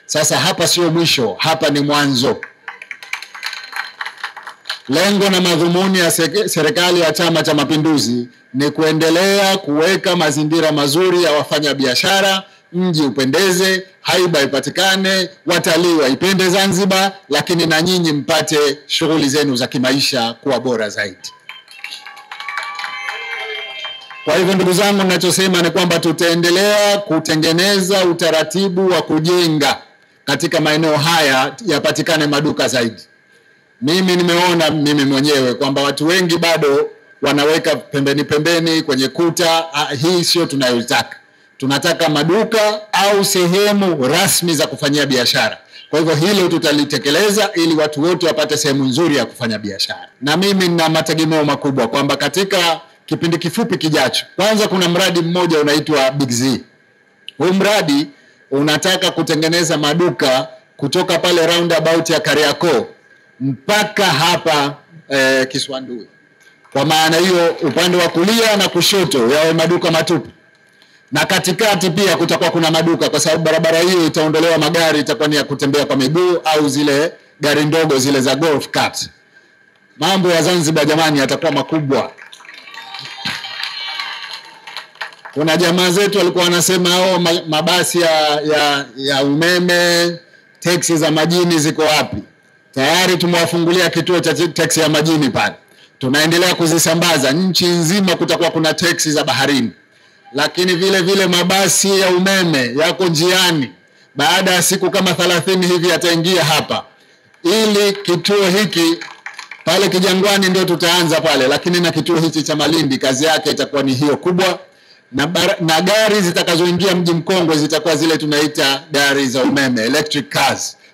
Sasa hapa sio mwisho, hapa ni mwanzo. Lengo na madhumuni ya serikali ya Chama cha Mapinduzi ni kuendelea kuweka mazingira mazuri ya wafanya biashara, mji upendeze, haiba ipatikane, watalii waipende Zanzibar, lakini na nyinyi mpate shughuli zenu za kimaisha kuwa bora zaidi. Kwa hivyo ndugu zangu, ninachosema ni kwamba tutaendelea kutengeneza utaratibu wa kujenga katika maeneo haya yapatikane maduka zaidi. Mimi nimeona mimi mwenyewe kwamba watu wengi bado wanaweka pembeni kwenye kuta. Hii sio tunayotaka. Tunataka maduka au sehemu rasmi za kufanyia biashara. Kwa hivyo hilo tutalitekeleza ili watu wote wapate sehemu nzuri ya kufanya biashara. Na mimi nina mategemeo makubwa kwamba katika kipindi kifupi kijacho, kwanza kuna mradi mmoja unaitwa Big Z. Huu mradi unataka kutengeneza maduka kutoka pale roundabout ya Kariakoo mpaka hapa Kiswandui. Kwa maana hiyo upande wa kulia na kushoto yawe maduka matupu. Na katikati pia kutakuwa kuna maduka, kwa sababu barabara hiyo itaondolewa magari, itakuwa ni ya kutembea kwa miguu au zile gari ndogo zile za golf cart. Mambo ya Zanzibar jamani yatakuwa makubwa. Kuna jamaa zetu walikuwa wanasema mabasi ya umeme, teksi za majini ziko wapi? Tayari tumewafungulia kituo cha teksi ya majini pale. Tunaendelea kuzisambaza nchi nzima, kutakuwa kuna teksi za baharini. Lakini vile vile mabasi ya umeme yako njiani. Baada ya siku kama 30 hivi yataingia hapa. Ili kituo hiki pale Kijangwani ndio tutaanza pale, lakini na kituo hichi cha Malindi kazi yake itakuwa ni hiyo kubwa. Na gari zitakazoingia mji Mkongwe zitakuwa zile tunaita gari za umeme, electric cars.